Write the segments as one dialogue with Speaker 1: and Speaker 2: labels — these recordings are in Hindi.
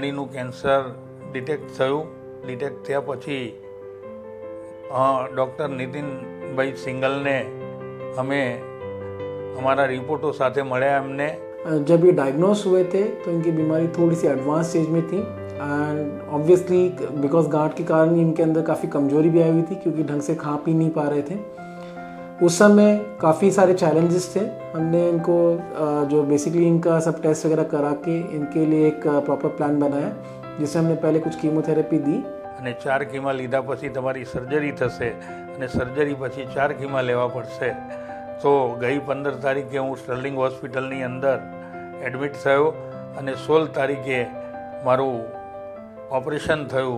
Speaker 1: નળીનું કેન્સર ડિટેક્ટ થયું. ડિટેક્ટ થયા પછી ડૉક્ટર નીતિનભાઈ સિંગલને અમે हमारा रिपोर्टों साथे મળ્યા એમને.
Speaker 2: जब ये डायग्नोस हुए थे तो इनकी बीमारी थोड़ी सी एडवांस स्टेज में थी एंड ऑब्वियसली बिकॉज गांठ के कारण इनके अंदर काफ़ी कमजोरी भी आई हुई थी क्योंकि ढंग से खा पी नहीं पा रहे थे. उस समय काफ़ी सारे चैलेंजेस थे. हमने इनको जो बेसिकली इनका सब टेस्ट वगैरह करा के इनके लिए एक प्रॉपर प्लान बनाया जिसमें हमने पहले कुछ कीमोथेरेपी दी
Speaker 1: અને 4 कीमा લીધા પછી તમારી સર્જરી થશે અને સર્જરી પછી 4 कीमा લેવા પડશે. તો ગઈ 15 તારીખે હું સ્ટર્લિંગ હોસ્પિટલની અંદર એડમિટ થયો અને 16 તારીખે મારું ऑपरेशन થયું.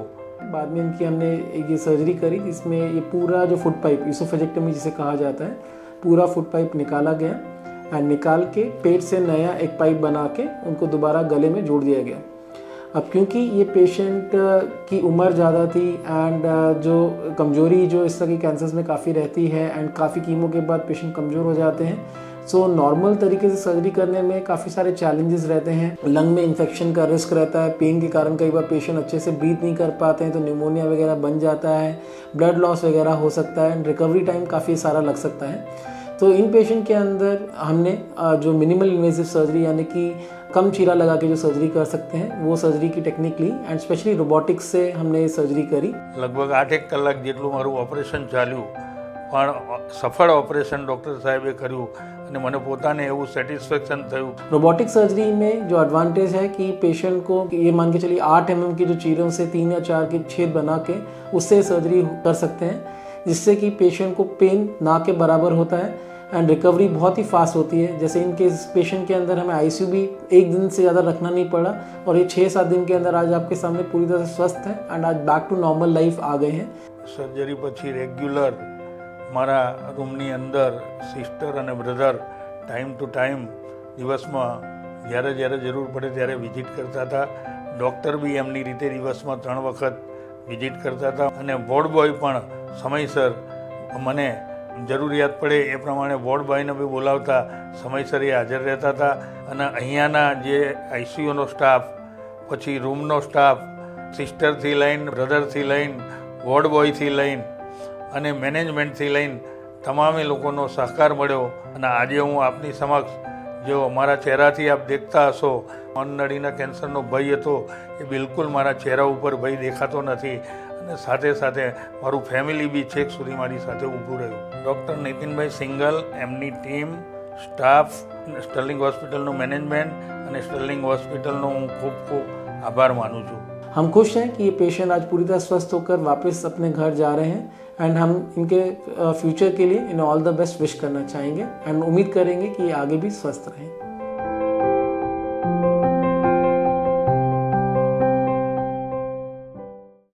Speaker 2: बाद में इनकी हमने एक ये सर्जरी करी जिसमें ये पूरा जो फुट पाइप ईसोफेजेक्टमी जिसे कहा जाता है पूरा फुट पाइप निकाला गया एंड निकाल के पेट से नया एक पाइप बना के उनको दोबारा गले में जोड़ दिया गया. अब क्योंकि ये पेशेंट की उम्र ज़्यादा थी एंड जो कमजोरी जो इस तरह की कैंसर्स में काफ़ी रहती है एंड काफ़ी कीमो के बाद पेशेंट कमज़ोर हो जाते हैं. सो नॉर्मल तरीके से सर्जरी करने में काफ़ी सारे चैलेंजेस रहते हैं. लंग में इन्फेक्शन का रिस्क रहता है. पेन के कारण कई बार पेशेंट अच्छे से ब्रीथ नहीं कर पाते हैं तो न्यूमोनिया वगैरह बन जाता है. ब्लड लॉस वगैरह हो सकता है एंड रिकवरी टाइम काफ़ी सारा लग सकता है. तो इन पेशेंट के अंदर हमने जो मिनिमल इन्वेसिव सर्जरी यानी कि कम चीरा लगा के जो सर्जरी कर सकते हैं वो सर्जरी की टेक्निक ली एंड स्पेशली रोबोटिक्स से हमने ये सर्जरी करी.
Speaker 1: લગભગ 8 કલાક જેટલું મારું ઓપરેશન ચાલ્યું પણ સફળ ઓપરેશન ડૉક્ટર સાહેબે કર્યું અને મને પોતાને એવું સેટિસ્ફેક્શન થયું.
Speaker 2: रोबोटिक सर्जरी में जो एडवांटेज है कि पेशेंट को ये मान के चलिए 8 mm की जो चीरों से 3 या 4 के छेद बना के उससे सर्जरी कर सकते हैं जिससे कि पेशेंट को पेन ना के बराबर होता है एंड रिकवरी बहुत ही फास्ट होती है. जैसे इनके पेशेंट के अंदर हमें आईसीयू भी 1 दिन से ज़्यादा रखना नहीं पड़ा और ये 6-7 दिन के अंदर आज आपके सामने पूरी तरह से स्वस्थ है एंड आज बैक टू नॉर्मल लाइफ आ गए हैं.
Speaker 1: સર્જરી પછી રેગ્યુલર મારા રૂમની અંદર સિસ્ટર અને બ્રધર ટાઈમ ટુ ટાઈમ દિવસમાં જ્યારે જ્યારે જરૂર પડે ત્યારે વિઝિટ કરતા હતા. ડૉક્ટર બી એમની રીતે દિવસમાં 3 વખત વિઝિટ કરતા હતા અને વોર્ડ બોય પણ સમયસર મને જરૂરિયાત પડે એ પ્રમાણે વોર્ડ બોયને બી બોલાવતા સમયસર એ હાજર રહેતા હતા. અને અહીંયાના જે આઈસીયુનો સ્ટાફ પછી રૂમનો સ્ટાફ સિસ્ટરથી લઈને બ્રધરથી લઈને વોર્ડ બોયથી લઈને અને મેનેજમેન્ટથી લઈને તમામે લોકોનો સહકાર મળ્યો. અને આજે હું આપની સમક્ષ જો મારા ચહેરાથી આપ દેખતા હશો અન્નનળીના કેન્સરનો ભય હતો એ બિલકુલ મારા ચહેરા ઉપર ભય દેખાતો નથી અને સાથે સાથે મારું ફેમિલી બી છેક સુધી મારી સાથે ઊભું રહ્યું. ડૉક્ટર નીતિનભાઈ સિંગલ એમની ટીમ સ્ટાફ સ્ટર્લિંગ હોસ્પિટલનું મેનેજમેન્ટ અને સ્ટર્લિંગ હોસ્પિટલનો હું ખૂબ ખૂબ આભાર માનું છું.
Speaker 2: हम खुश हैं कि ये पेशेंट आज पूरी तरह स्वस्थ होकर वापस अपने घर जा रहे हैं एंड हम इनके फ्यूचर के लिए इन्हें ऑल द बेस्ट विश करना चाहेंगे एंड उम्मीद करेंगे कि ये आगे भी स्वस्थ रहें.